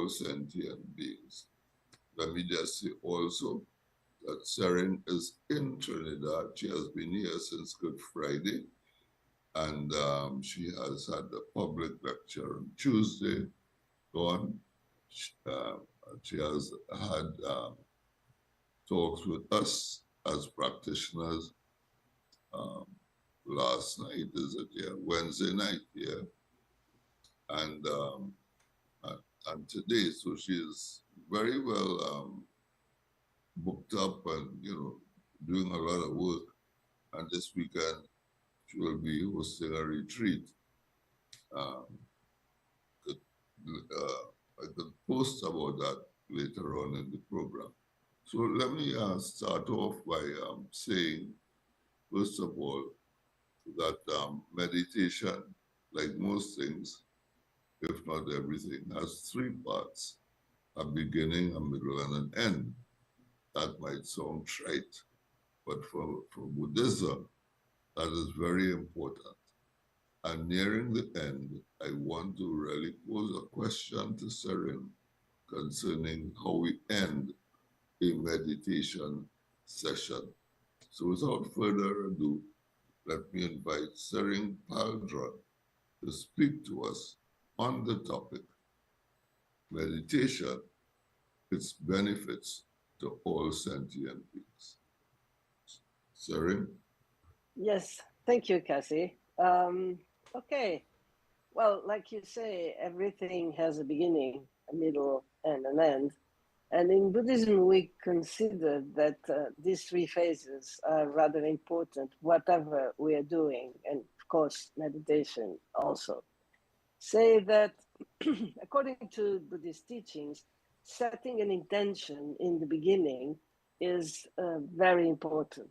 all sentient beings. Let me just say also that Seren is in Trinidad. She has been here since Good Friday, and she has had a public lecture on Tuesday. She has had talks with us as practitioners. Last night, is it? Yeah, Wednesday night, yeah, and and today. So she is very well booked up and doing a lot of work. And this weekend she will be hosting a retreat. Um, could, I could post about that later on in the program. So let me start off by saying, first of all, that meditation, like most things, if not everything, has three parts: a beginning, a middle, and an end. That might sound trite, but for Buddhism, that is very important. And nearing the end, I want to really pose a question to Seren concerning how we end a meditation session. So without further ado, let me invite Seren Paldron to speak to us on the topic, meditation, its benefits to all sentient beings. Seren? Yes, thank you, Cassie. Okay, well, like you say, everything has a beginning, a middle, and an end. And in Buddhism, we consider that these three phases are rather important, whatever we are doing, and of course, meditation also. Say that according to Buddhist teachings, setting an intention in the beginning is very important.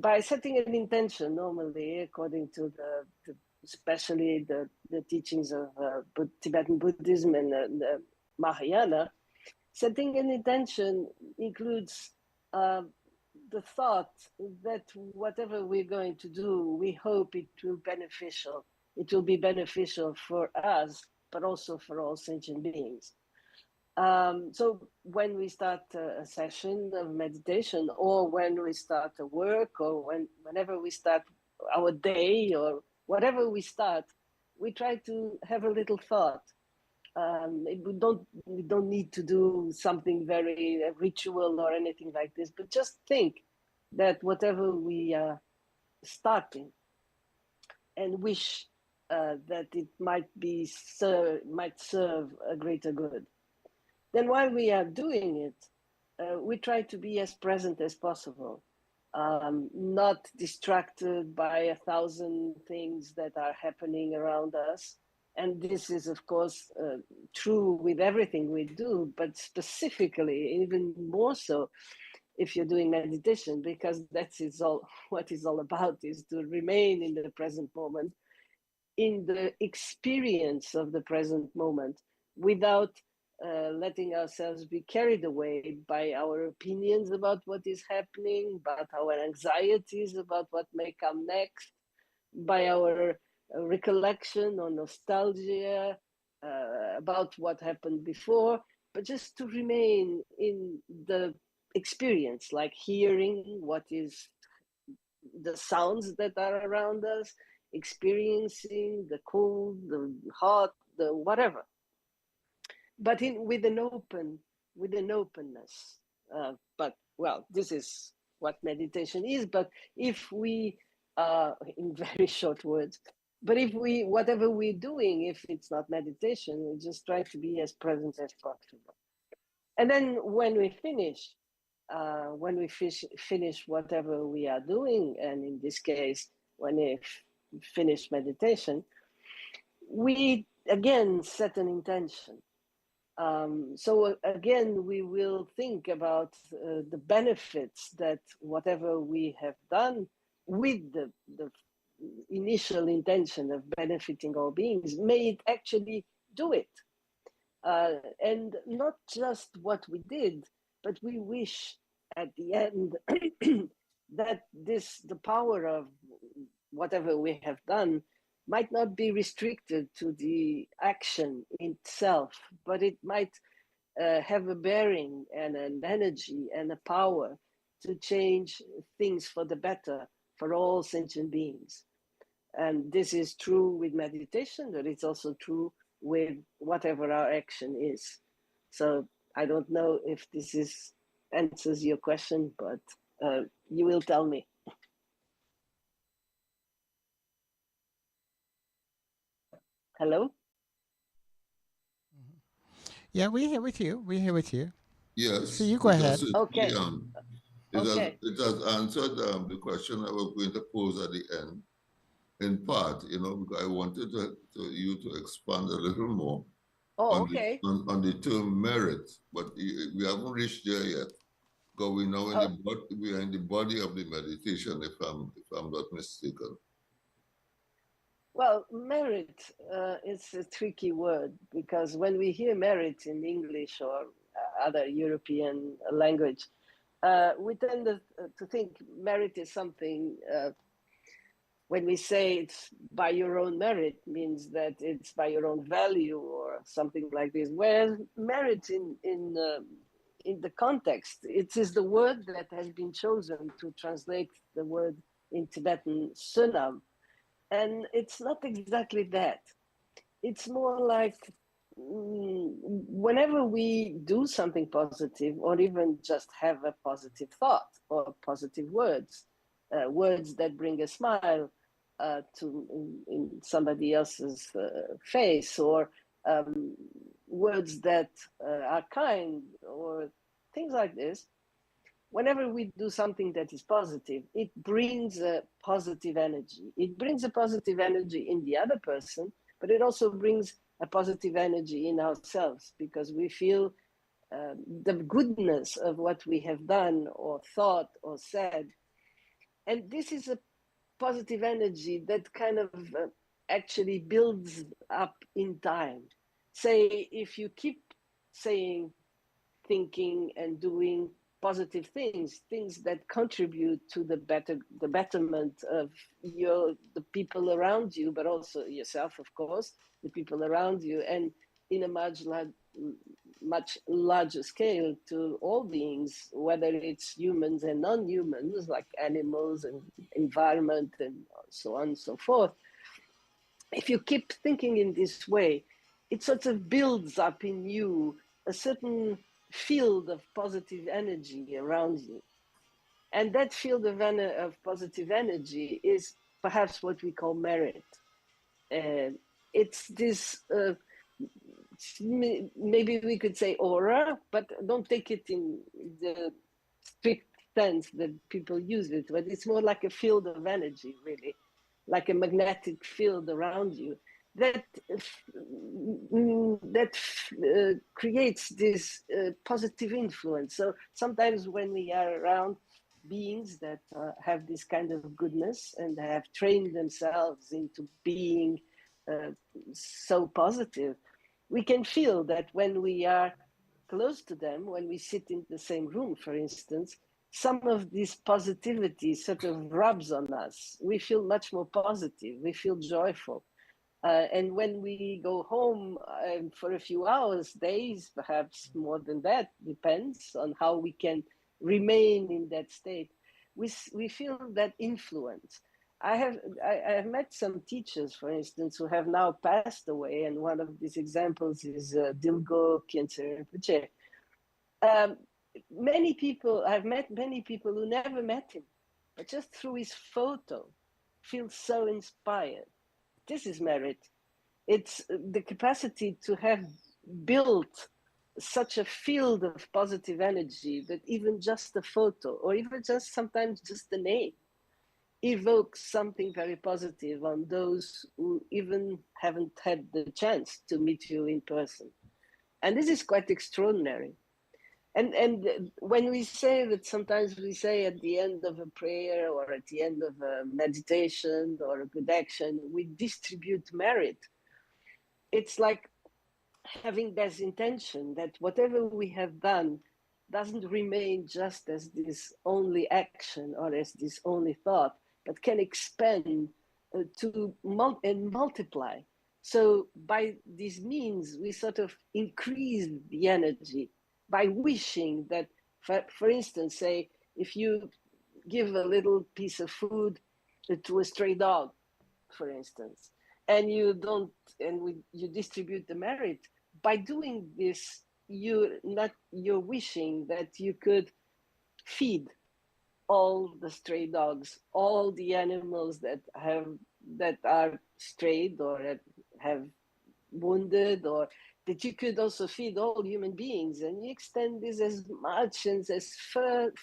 By setting an intention, normally, according to especially the teachings of Tibetan Buddhism and the Mahayana, setting an intention includes the thought that whatever we're going to do, we hope it will beneficial. It will be beneficial for us, but also for all sentient beings. So when we start a session of meditation, or when we start a work, or whenever we start our day, or whatever we start, we try to have a little thought. We don't need to do something very ritual or anything like this, but just think that whatever we are starting, and wish that it might serve a greater good. Then while we are doing it, we try to be as present as possible, not distracted by 1,000 things that are happening around us. And this is, of course, true with everything we do, but specifically, even more so, if you're doing meditation, because that is all what it's all about, is to remain in the present moment, in the experience of the present moment, without letting ourselves be carried away by our opinions about what is happening, about our anxieties about what may come next, by our recollection or nostalgia about what happened before, but just to remain in the experience, like hearing what is the sounds that are around us, experiencing the cold, the hot, the whatever, but with an openness. But well, this is what meditation is. But if we, in very short words, but if we, whatever we're doing, if it's not meditation, we just try to be as present as possible. And then when we finish, finish whatever we are doing, and in this case, when we finish meditation, we again set an intention. So again, we will think about the benefits that whatever we have done with the initial intention of benefiting all beings, may it actually do it. And not just what we did, but we wish at the end that the power of whatever we have done might not be restricted to the action itself, but it might have a bearing and an energy and a power to change things for the better for all sentient beings. And this is true with meditation, but it's also true with whatever our action is. So I don't know if this answers your question, but you will tell me. Hello? Yeah, we're here with you. We're here with you. Yes, So you go ahead. Okay. It has answered the question I was going to pose at the end. In part, because I wanted you to expand a little more on the term merit, but we haven't reached there yet. Because we now we are in the body of the meditation, if I'm not mistaken. Well, merit is a tricky word, because when we hear merit in English or other European language, we tend to think merit is something, when we say it's by your own merit, means that it's by your own value or something like this. Whereas merit in the context, it is the word that has been chosen to translate the word in Tibetan sunam. And it's not exactly that. It's more like whenever we do something positive, or even just have a positive thought or positive words, words that bring a smile in somebody else's face, or words that are kind, or things like this. Whenever we do something that is positive, it brings a positive energy. It brings a positive energy in the other person, but it also brings a positive energy in ourselves, because we feel the goodness of what we have done or thought or said. And this is a positive energy that kind of actually builds up in time. Say, if you keep saying, thinking, and doing positive things that contribute to the betterment of the people around you, but also yourself, of course, the people around you, and in a much larger scale to all beings, whether it's humans and non-humans, like animals and environment and so on and so forth. If you keep thinking in this way, it sort of builds up in you a certain field of positive energy around you. And that field of positive energy is perhaps what we call merit. It's this, maybe we could say aura, but don't take it in the strict sense that people use it, but it's more like a field of energy, really, like a magnetic field around you that creates this positive influence. So sometimes when we are around beings that have this kind of goodness and have trained themselves into being so positive, we can feel that when we are close to them, when we sit in the same room, for instance, some of this positivity sort of rubs on us. We feel much more positive. We feel joyful. And when we go home for a few hours, days, perhaps more than that, depends on how we can remain in that state, we feel that influence. I have met some teachers, for instance, who have now passed away, and one of these examples is Dilgo Khyentse Rinpoche. I've met many people who never met him, but just through his photo, feel so inspired. This is merit. It's the capacity to have built such a field of positive energy that even just the photo, or even just sometimes just the name, evokes something very positive on those who even haven't had the chance to meet you in person. And this is quite extraordinary. And when we say that, sometimes we say at the end of a prayer or at the end of a meditation or a good action, we distribute merit. It's like having this intention that whatever we have done doesn't remain just as this only action or as this only thought, but can expand and multiply. So by these means, we sort of increase the energy by wishing that, for instance, say, if you give a little piece of food to a stray dog, for instance, and you don't, you distribute the merit, by doing this, you're wishing that you could feed all the stray dogs, all the animals that are strayed or that have wounded, or that you could also feed all human beings, and you extend this as much and as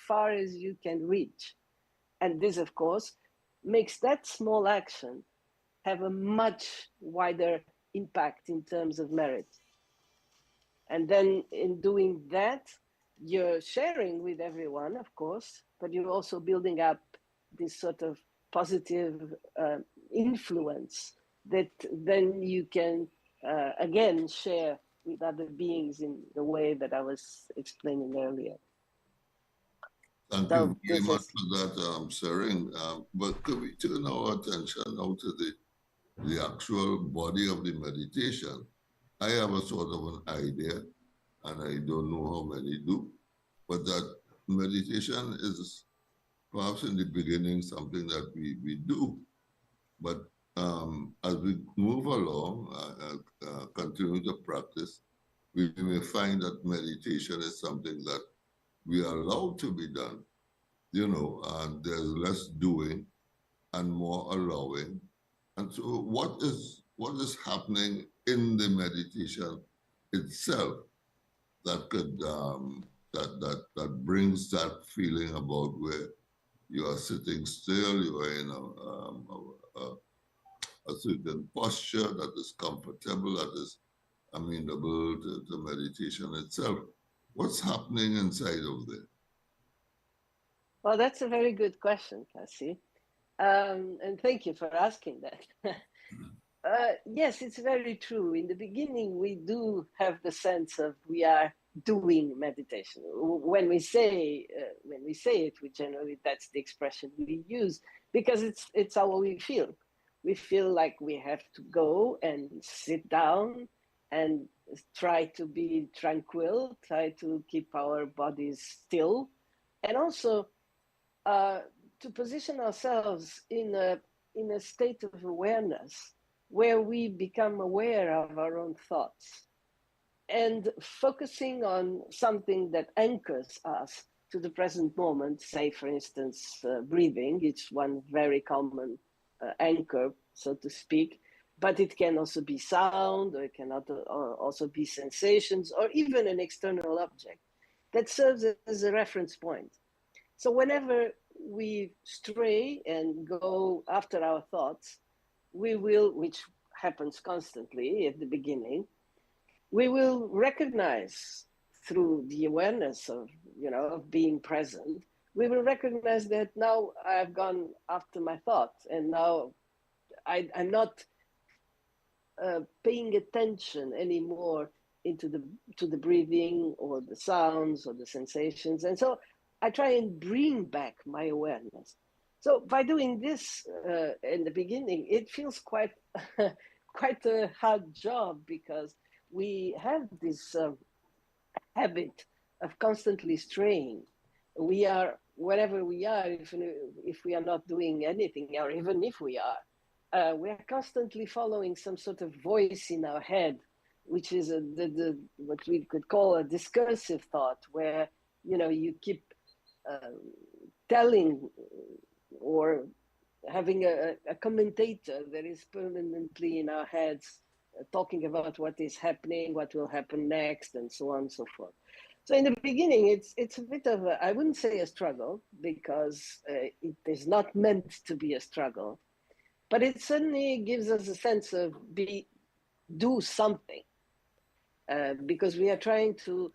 far as you can reach. And this, of course, makes that small action have a much wider impact in terms of merit. And then in doing that, you're sharing with everyone, of course, but you're also building up this sort of positive influence that then you can, again, share with other beings in the way that I was explaining earlier. Thank So you very this much is, for that, sharing. But could we turn our attention now to the actual body of the meditation? I have a sort of an idea, and I don't know how many do, but that meditation is perhaps in the beginning something that we do. But as we move along, continue to practice, we may find that meditation is something that we are allowed to be done, and there's less doing and more allowing. And so what is happening in the meditation itself that could that brings that feeling about where you are sitting still, you are in a certain posture that is comfortable, that is amenable to meditation itself. What's happening inside of there? well, that's a very good question, Cassie. And thank you for asking that. Yes, it's very true. In the beginning, we do have the sense of we are doing meditation. When we say it, we generally, that's the expression we use, because it's how we feel. We feel like we have to go and sit down and try to be tranquil, try to keep our bodies still, and also to position ourselves in a state of awareness where we become aware of our own thoughts and focusing on something that anchors us to the present moment. Say, for instance, breathing. It's one very common anchor, so to speak, but it can also be sound, or it can also be sensations, or even an external object that serves as a reference point. So whenever we stray and go after our thoughts, we will, which happens constantly at the beginning, we will recognize through the awareness of, of being present, we will recognize that now I've gone after my thoughts, and now I'm not paying attention anymore to the breathing or the sounds or the sensations. And so I try and bring back my awareness. So by doing this in the beginning, it feels quite quite a hard job, because we have this habit of constantly straying. We are, wherever we are, if we are not doing anything, or even if we are constantly following some sort of voice in our head, which is what we could call a discursive thought, where you keep telling or having a commentator that is permanently in our heads, talking about what is happening, what will happen next, and so on and so forth. So in the beginning, it's a bit of I wouldn't say a struggle, because it is not meant to be a struggle, but it certainly gives us a sense of do something, because we are trying to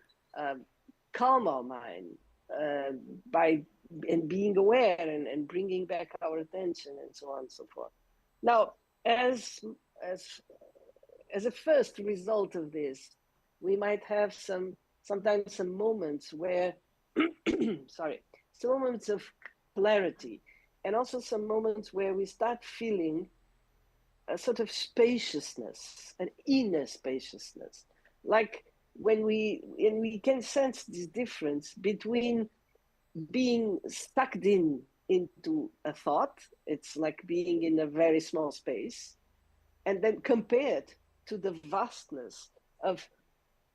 calm our mind by being aware and bringing back our attention, and so on and so forth. Now, as a first result of this, we might have sometimes some moments where, some moments of clarity, and also some moments where we start feeling a sort of spaciousness, an inner spaciousness, like when we can sense this difference between being sucked into a thought. It's like being in a very small space, and then compared to the vastness of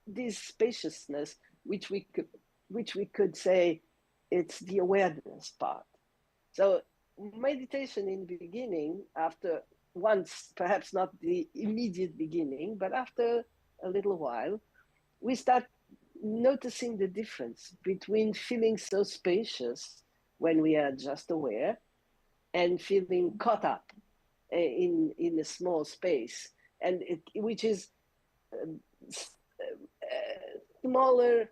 this spaciousness, which we could say it's the awareness part. So meditation in the beginning, after once, perhaps not the immediate beginning, but after a little while, we start noticing the difference between feeling so spacious when we are just aware and feeling caught up in a small space, and which is smaller.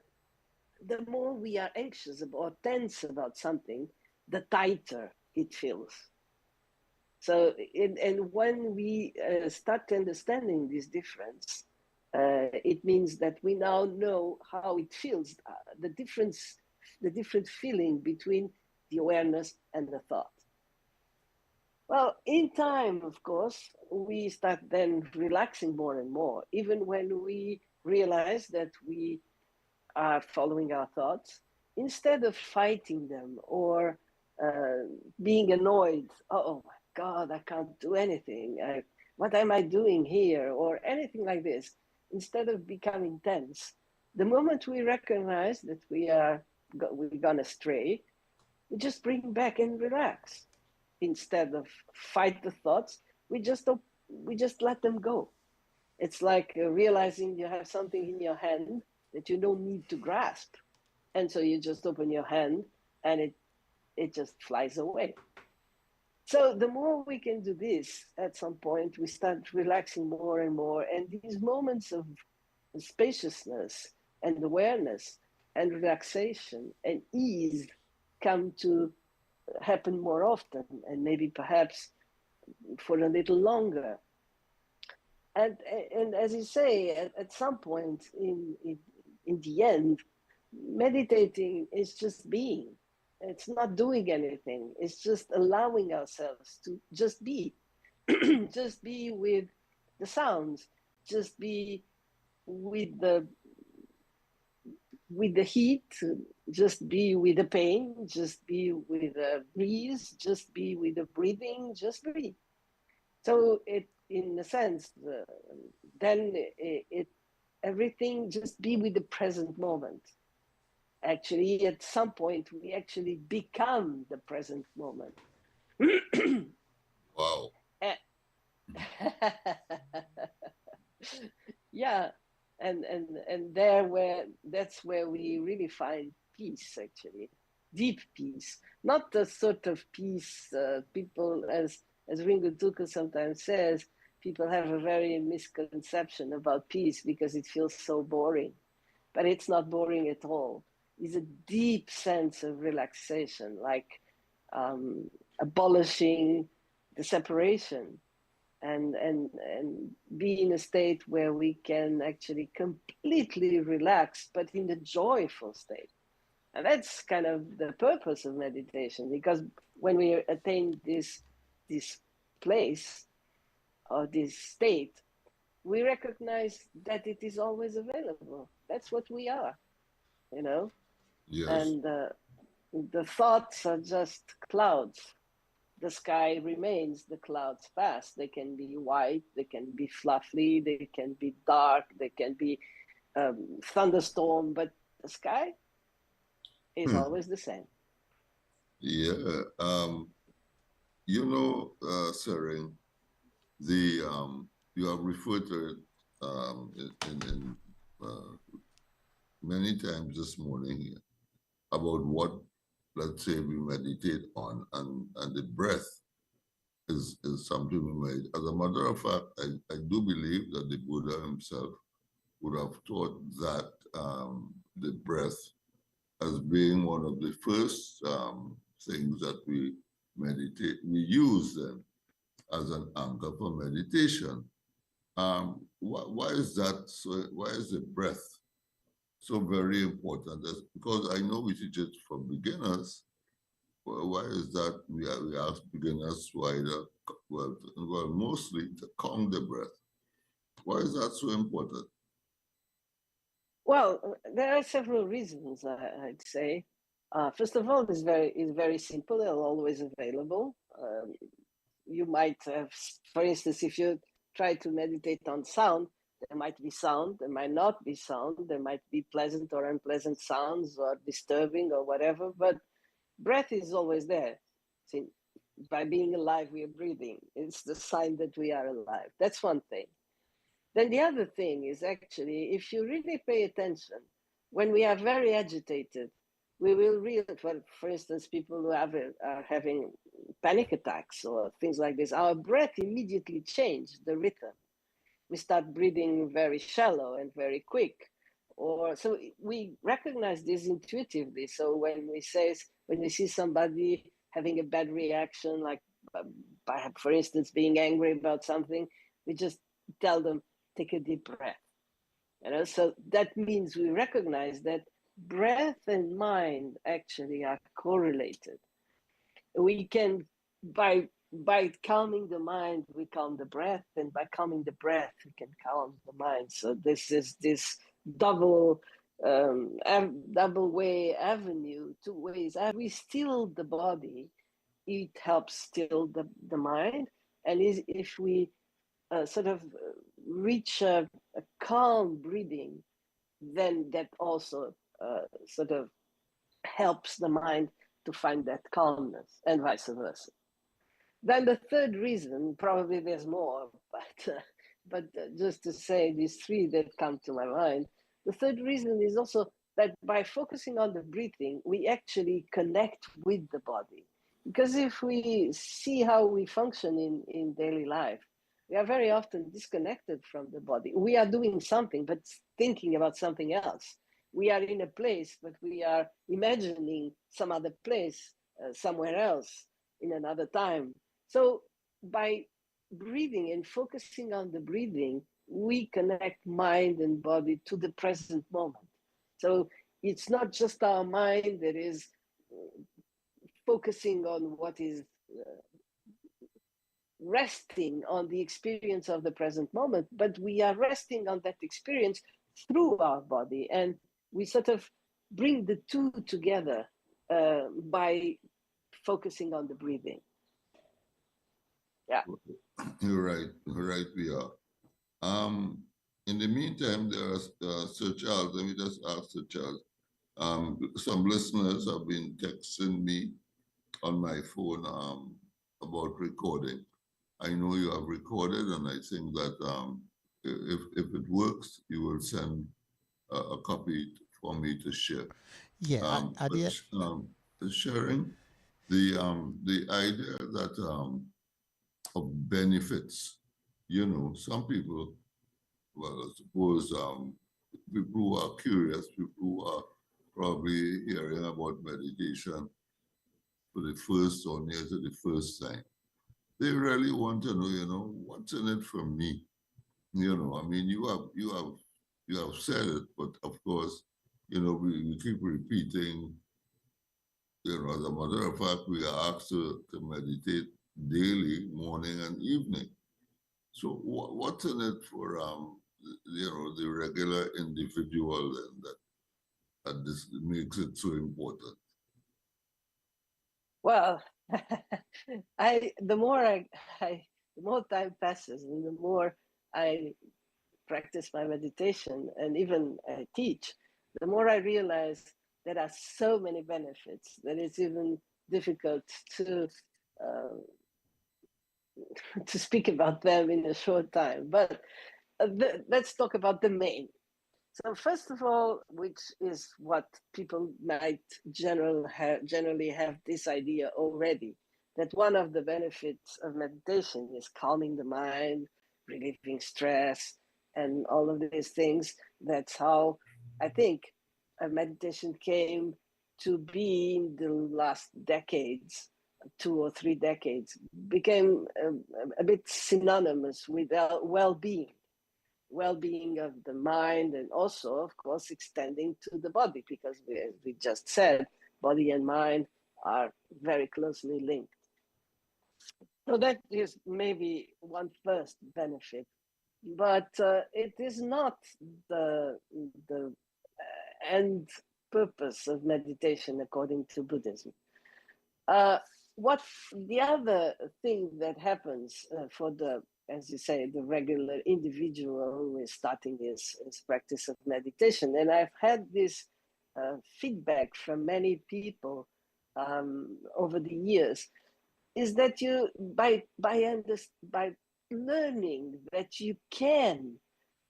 The more we are anxious or tense about something, the tighter it feels. So, and when we start understanding this difference, it means that we now know how it feels, the difference, the different feeling between the awareness and the thought. Well, in time, of course, we start then relaxing more and more, even when we realize that we are following our thoughts, instead of fighting them or being annoyed. Oh my God, I can't do anything. What am I doing here? Or anything like this. Instead of becoming tense, the moment we recognize that we've gone astray, we just bring back and relax. Instead of fight the thoughts, we just let them go. It's like realizing you have something in your hand that you don't need to grasp. And so you just open your hand and it just flies away. So the more we can do this, at some point, we start relaxing more and more. And these moments of spaciousness and awareness and relaxation and ease come to happen more often, and maybe perhaps for a little longer. And as you say, at some point in the end, meditating is just being. It's not doing anything. It's just allowing ourselves to just be, just be with the sounds, just be with the heat, just be with the pain, just be with the breeze, just be with the breathing, just breathe. So in a sense, then everything just be with the present moment. Actually, at some point, we actually become the present moment. Wow. Yeah, and that's where we really find peace, actually, deep peace, not the sort of peace people, as Ringo Duka sometimes says, people have a very misconception about peace because it feels so boring, but it's not boring at all. It's a deep sense of relaxation, like abolishing the separation and be in a state where we can actually completely relax, but in the joyful state. And that's kind of the purpose of meditation, because when we attain this place or this state, we recognize that it is always available. That's what we are, you know? Yes. And the thoughts are just clouds. The sky remains, the clouds pass. They can be white, they can be fluffy, they can be dark, they can be thunderstorm, but the sky is always the same. Yeah. Seren, you have referred to it in many times this morning about what, let's say, we meditate on, and the breath is something we made. As a matter of fact, I do believe that the Buddha himself would have taught that the breath as being one of the first things that we meditate. We use them as an anchor for meditation. Why is that? So why is the breath so very important? That's because I know we teach it for beginners. Why is that? We ask beginners why the mostly to calm the breath. Why is that so important? Well, there are several reasons, I'd say. First of all, it's very simple. They're always available. You might have, for instance, if you try to meditate on sound, there might be sound, there might not be sound, there might be pleasant or unpleasant sounds or disturbing or whatever, but breath is always there. See, by being alive, we are breathing. It's the sign that we are alive. That's one thing. Then the other thing is actually, if you really pay attention, when we are very agitated, we will realize, well, for instance, people who are having panic attacks or things like this, our breath immediately changes the rhythm. We start breathing very shallow and very quick. Or so we recognize this intuitively. So when we see somebody having a bad reaction, like by, for instance, being angry about something, we just tell them, take a deep breath. So that means we recognize that breath and mind actually are correlated. We can, by calming the mind, we calm the breath, and by calming the breath, we can calm the mind. So this is this double double way avenue, two ways. As we still the body, it helps still the mind, and if we sort of reach a calm breathing, then that also sort of helps the mind to find that calmness, and vice versa. Then the third reason, probably there's more, but just to say these three that come to my mind, the third reason is also that by focusing on the breathing, we actually connect with the body. Because if we see how we function in daily life, we are very often disconnected from the body. We are doing something, but thinking about something else. We are in a place, but we are imagining some other place, somewhere else, in another time. So by breathing and focusing on the breathing, we connect mind and body to the present moment. So it's not just our mind that is focusing on what is resting on the experience of the present moment, but we are resting on that experience through our body. And we sort of bring the two together by focusing on the breathing. Yeah. You're right, we are. In the meantime, there are Sir Charles. Let me just ask Sir Charles. Some listeners have been texting me on my phone about recording. I know you have recorded, and I think that if it works, you will send a copy for me to share. Yeah, I did. Sharing the idea that of benefits. Some people, well, I suppose people who are curious, people who are probably hearing about meditation for the first or near to the first time, they really want to know, what's in it for me. I mean, you have said it, but of course, we keep repeating. As a matter of fact, we are asked to meditate daily, morning and evening. So what's in it for the regular individual, and that this makes it so important? Well, the more time passes and the more I practice my meditation and even teach, the more I realize there are so many benefits that it's even difficult to uh, to speak about them in a short time. But let's talk about the main. So first of all, which is what people might generally have this idea already, that one of the benefits of meditation is calming the mind, relieving stress, and all of these things. That's how I think meditation came to be in the last decades, 2 or 3 decades, became a bit synonymous with well-being of the mind, and also, of course, extending to the body, because as we just said, body and mind are very closely linked. So that is maybe one first benefit, but it is not the end purpose of meditation according to Buddhism. What the other thing that happens for the, as you say, the regular individual who is starting his practice of meditation, and I've had this feedback from many people over the years, is that you by learning that you can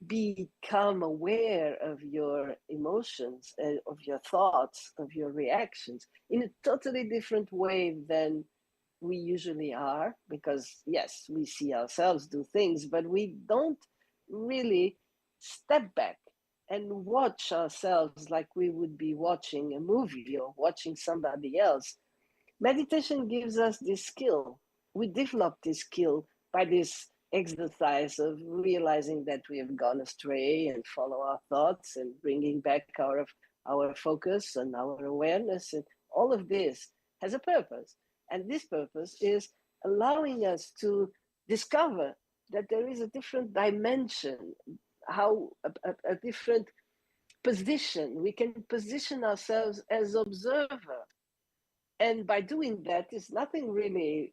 become aware of your emotions, of your thoughts, of your reactions in a totally different way than we usually are, because yes, we see ourselves do things, but we don't really step back and watch ourselves like we would be watching a movie or watching somebody else. Meditation gives us this skill. We develop this skill by this exercise of realizing that we have gone astray and follow our thoughts and bringing back our focus and our awareness. And all of this has a purpose. And this purpose is allowing us to discover that there is a different dimension, how a different position. We can position ourselves as observer. And by doing that, it's nothing really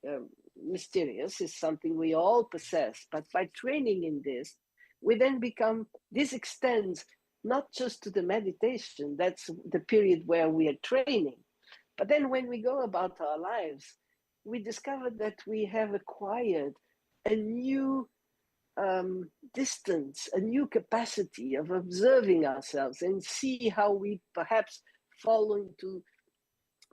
mysterious. It's something we all possess. But by training in this, we then become, this extends not just to the meditation, that's the period where we are training. But then when we go about our lives, we discover that we have acquired a new distance, a new capacity of observing ourselves and see how we perhaps fall into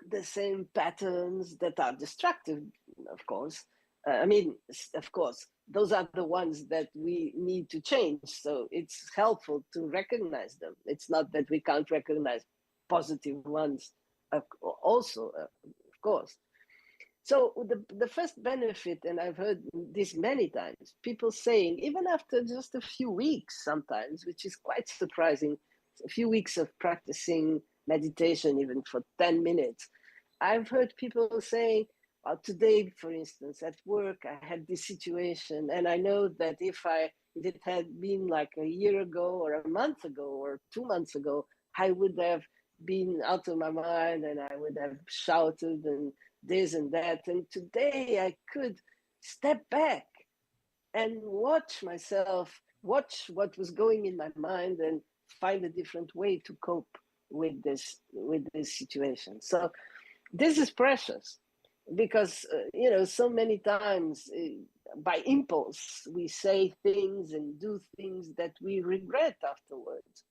the same patterns that are destructive, of course. I mean, of course, those are the ones that we need to change. So it's helpful to recognize them. It's not that we can't recognize positive ones also, of course. So the first benefit, and I've heard this many times, people saying, even after just a few weeks sometimes, which is quite surprising, a few weeks of practicing meditation, even for 10 minutes, I've heard people saying, today, for instance, at work, I had this situation, and I know that if it had been like a year ago or a month ago or 2 months ago, I would have been out of my mind and I would have shouted and this and that. And today I could step back and watch myself, watch what was going in my mind and find a different way to cope with this situation. So this is precious because, so many times by impulse, we say things and do things that we regret afterwards,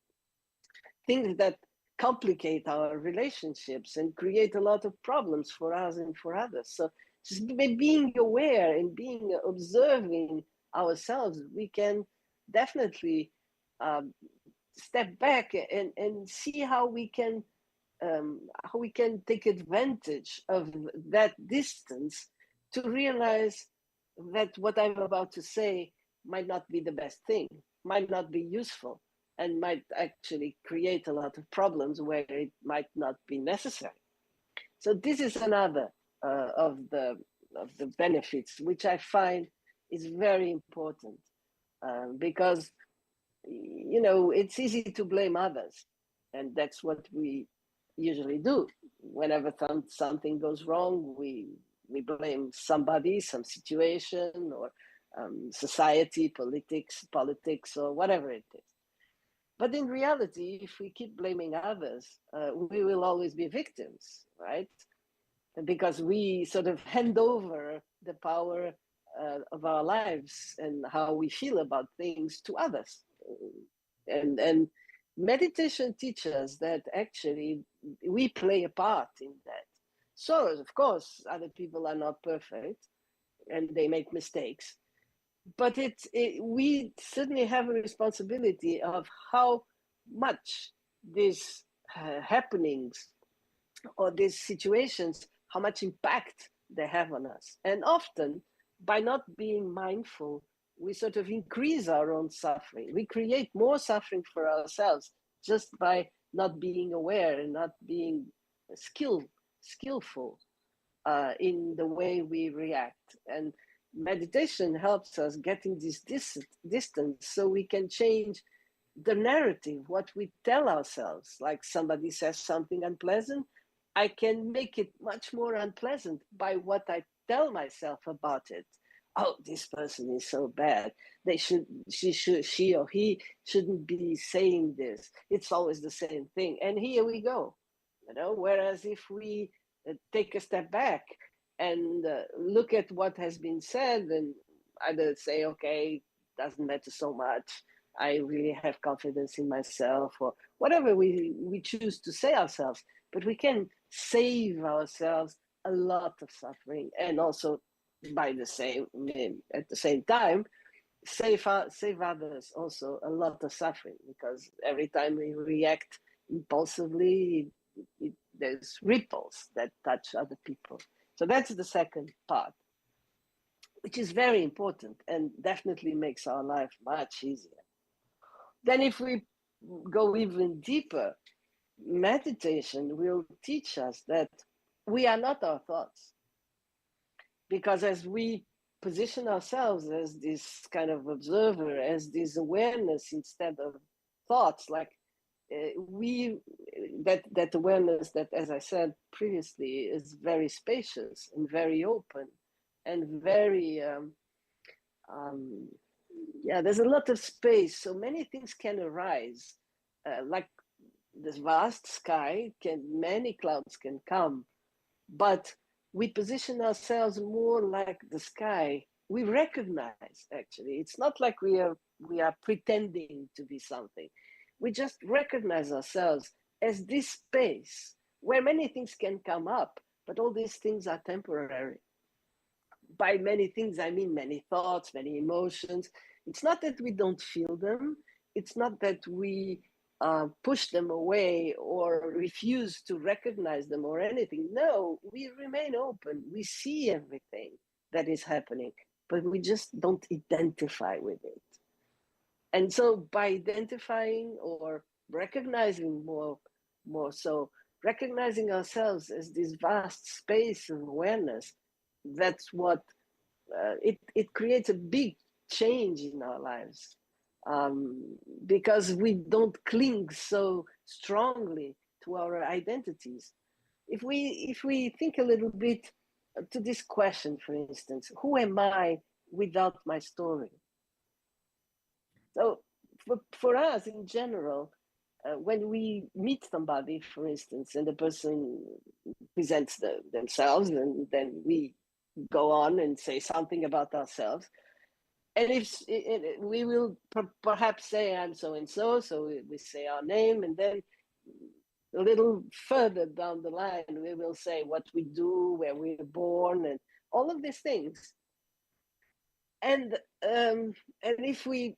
things that complicate our relationships and create a lot of problems for us and for others. So just by being aware and being observing ourselves, we can definitely step back and see how we can take advantage of that distance to realize that what I'm about to say might not be the best thing, might not be useful, and might actually create a lot of problems where it might not be necessary. So this is another of the benefits, which I find is very important because it's easy to blame others, and that's what we usually do. Whenever something goes wrong, we blame somebody, some situation, or society, politics, or whatever it is. But in reality, if we keep blaming others, we will always be victims, right? Because we sort of hand over the power of our lives and how we feel about things to others. And meditation teaches us that actually we play a part in that. So, of course, other people are not perfect and they make mistakes. But we certainly have a responsibility of how much these happenings or these situations, how much impact they have on us. And often, by not being mindful, we sort of increase our own suffering. We create more suffering for ourselves just by not being aware and not being skillful in the way we react. And meditation helps us getting this distance so we can change the narrative, what we tell ourselves. Like somebody says something unpleasant, I can make it much more unpleasant by what I tell myself about it. Oh, this person is so bad. She or he shouldn't be saying this. It's always the same thing. And here we go, you know. Whereas if we take a step back and look at what has been said and either say, okay, doesn't matter so much. I really have confidence in myself, or whatever we choose to say ourselves, but we can save ourselves a lot of suffering, and also at the same time save others also a lot of suffering, because every time we react impulsively, there's ripples that touch other people. So that's the second part, which is very important and definitely makes our life much easier. Then if we go even deeper, meditation will teach us that we are not our thoughts. Because as we position ourselves as this kind of observer, as this awareness instead of thoughts, like that awareness that, as I said previously, is very spacious and very open and very there's a lot of space, so many things can arise, like this vast sky, many clouds can come, but we position ourselves more like the sky. We recognize, actually, it's not like we are pretending to be something. We just recognize ourselves as this space where many things can come up, but all these things are temporary. By many things, I mean many thoughts, many emotions. It's not that we don't feel them. It's not that we push them away or refuse to recognize them or anything. No, we remain open. We see everything that is happening, but we just don't identify with it. And so by identifying or recognizing more so, recognizing ourselves as this vast space of awareness, that's what it creates a big change in our lives, because we don't cling so strongly to our identities. If we think a little bit to this question, for instance, who am I without my story? So for us in general, when we meet somebody, for instance, and the person presents themselves, and then we go on and say something about ourselves, and we will perhaps say I'm so and so, so we say our name, and then a little further down the line we will say what we do, where we were born, and all of these things. And if we,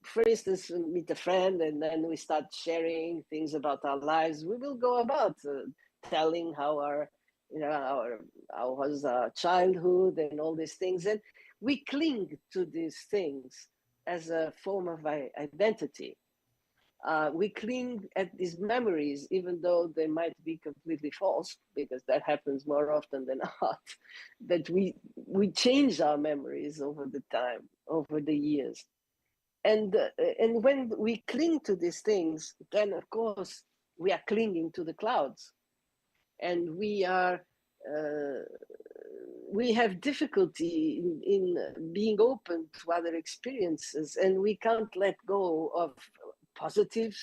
for instance, meet a friend and then we start sharing things about our lives, we will go about telling how how was our childhood and all these things, and we cling to these things as a form of identity. We cling at these memories, even though they might be completely false, because that happens more often than not. That we change our memories over the time, over the years. And when we cling to these things, then of course we are clinging to the clouds, and we have difficulty in being open to other experiences, and we can't let go of positive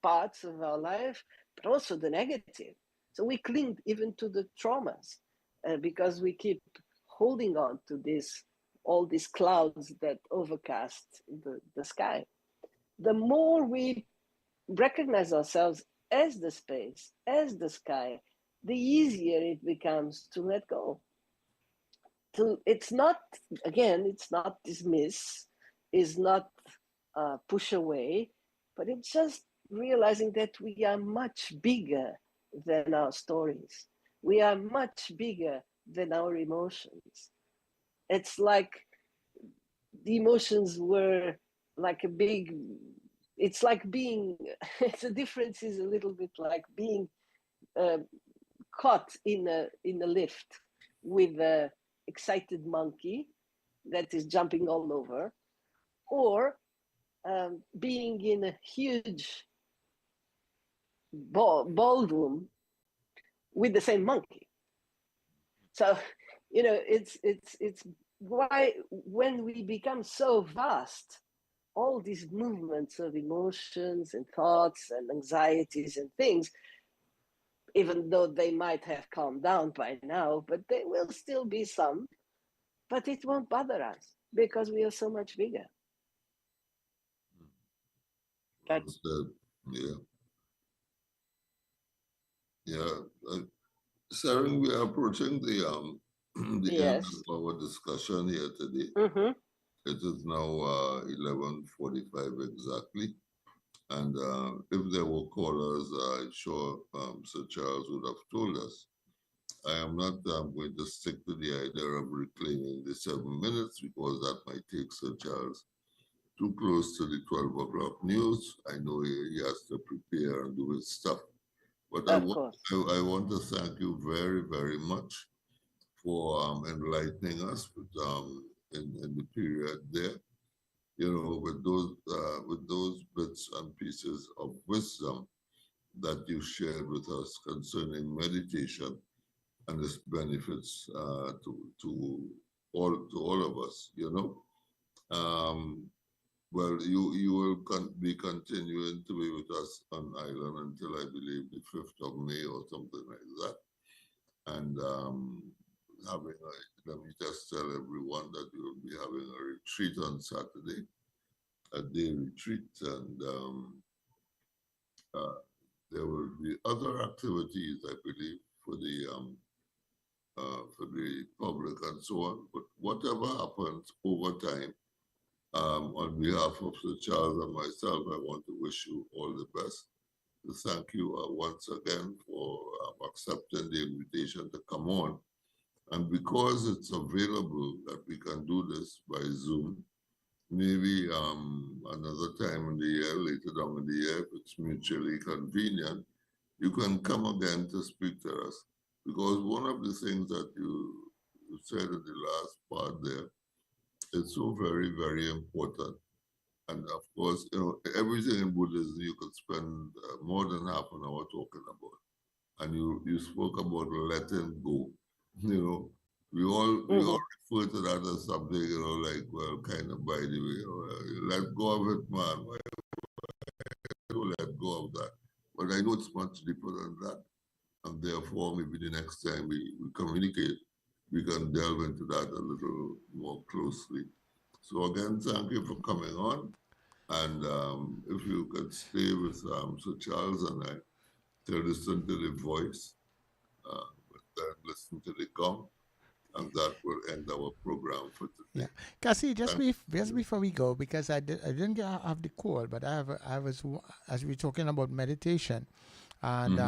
parts of our life, but also the negative. So we cling even to the traumas, because we keep holding on to all these clouds that overcast the sky. The more we recognize ourselves as the space, as the sky, the easier it becomes to let go. It's not dismiss, it's not push away, but it's just realizing that we are much bigger than our stories. We are much bigger than our emotions. It's like the emotions were like it's like being, the difference is a little bit like being caught in a lift with a excited monkey, that is jumping all over, or being in a huge ballroom with the same monkey. So, it's why when we become so vast, all these movements of emotions and thoughts and anxieties and things, even though they might have calmed down by now, but there will still be some, but it won't bother us because we are so much bigger. Well said. Yeah. Yeah. Sarah, we are approaching the the end Yes. of our discussion here today. Mm-hmm. It is now 11:45 exactly. And if there were callers, I'm sure Sir Charles would have told us. I am not going to stick to the idea of reclaiming the 7 minutes because that might take Sir Charles too close to the 12 o'clock news. I know he has to prepare and do his stuff. But Of course. I want to thank you very, very much for enlightening us in the period there, with those bits and pieces of wisdom that you shared with us concerning meditation and its benefits to all of us. Well, you will be continuing to be with us on island until I believe the 5th of May or something like that. And let me just tell everyone that we will be having a retreat on Saturday, a day retreat, and there will be other activities, I believe, for the public and so on. But whatever happens over time, on behalf of Sir Charles and myself, I want to wish you all the best. To thank you once again for accepting the invitation to come on. And because it's available that we can do this by Zoom, maybe another time in the year, later down in the year, if it's mutually convenient, you can come again to speak to us. Because one of the things that you said in the last part there is so very, very important. And of course, everything in Buddhism you could spend more than half an hour talking about. And you spoke about letting go. We all refer to that as something, like, well, kind of by the way, let go of it, man. Why don't let go of that? But I know it's much deeper than that. And therefore, maybe the next time we communicate, we can delve into that a little more closely. So again, thank you for coming on. And if you could stay with Sir Charles and I to listen to the voice, then listen to the gong, and that will end our program for today. Yeah, Cassie, just before we go, because I didn't have the call, but I was, as we were talking about meditation, and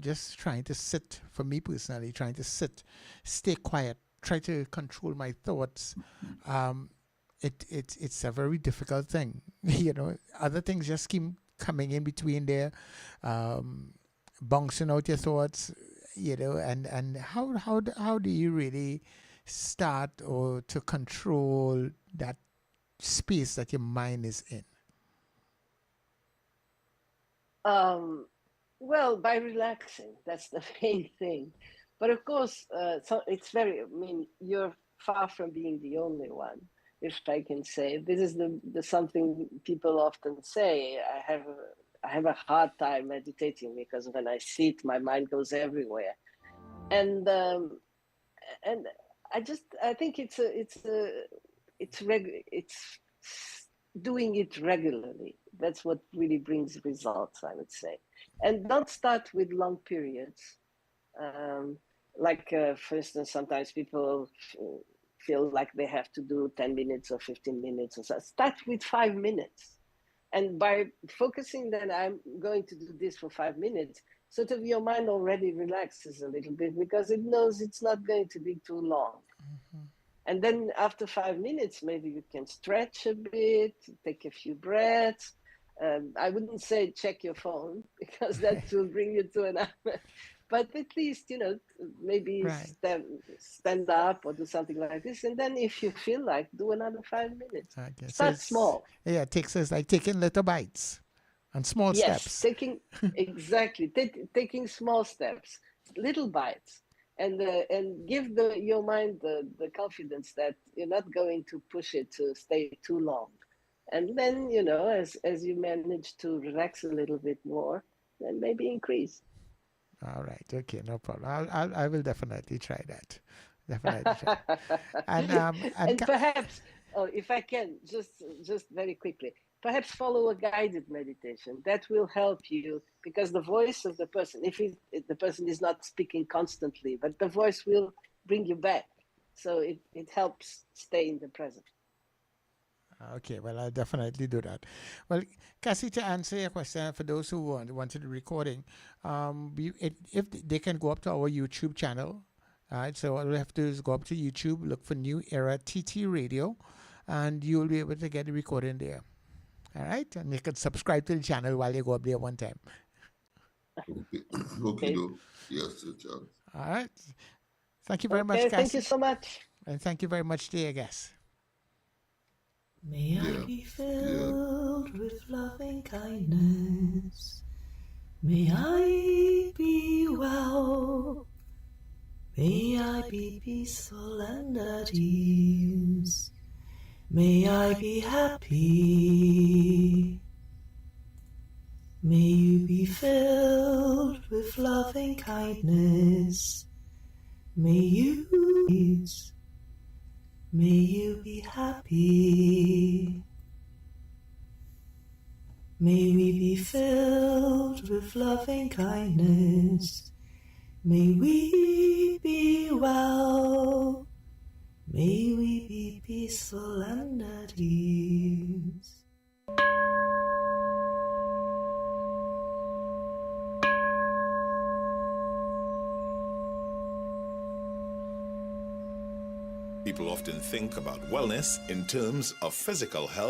just trying to sit, for me personally, trying to sit, stay quiet, try to control my thoughts. It's a very difficult thing. Other things just keep coming in between there, bouncing out your thoughts. And how do you really start or to control that space that your mind is in? Well, by relaxing, that's the main thing. But of course, so it's you're far from being the only one, if I can say. This is the something people often say. I have a hard time meditating because when I sit, my mind goes everywhere, and I think it's doing it regularly. That's what really brings results, I would say. And don't start with long periods. For instance, sometimes people feel like they have to do 10 minutes or 15 minutes or so. Start with 5 minutes. And by focusing that I'm going to do this for 5 minutes, sort of your mind already relaxes a little bit because it knows it's not going to be too long. Mm-hmm. And then after 5 minutes, maybe you can stretch a bit, take a few breaths. I wouldn't say check your phone because that will bring you to another. but at least, maybe Right. stand up or do something like this. And then if you feel like, do another 5 minutes. Okay. So Start it's, small. yeah, it takes us like taking little bites and small Yes, steps. taking small steps, little bites, and give your mind the confidence that you're not going to push it to stay too long. And then, as you manage to relax a little bit more, then maybe increase. All right. Okay. No problem. I will definitely try that. Definitely try. And And perhaps, oh, if I can, just very quickly, perhaps follow a guided meditation that will help you, because the voice of the person, if the person is not speaking constantly, but the voice will bring you back, so it helps stay in the present. okay, well, I'll definitely do that. Well, Cassie, to answer your question, for those who wanted the recording, if they can go up to our YouTube channel, all right, so all we have to do is go up to YouTube, look for New Era TT Radio, and you'll be able to get the recording there. All right, and you can subscribe to the channel while you go up there one time. Okay. Okay. Yes, Charles. All right. Thank you very much, Okay, Cassie. thank you so much. And thank you very much, dear guest. May I be filled with loving kindness. May I be well. May I be peaceful and at ease. May I be happy. May you be filled with loving kindness. May you peace. May you be happy. May we be filled with loving kindness. May we be well. May we be peaceful and at ease. People often think about wellness in terms of physical health.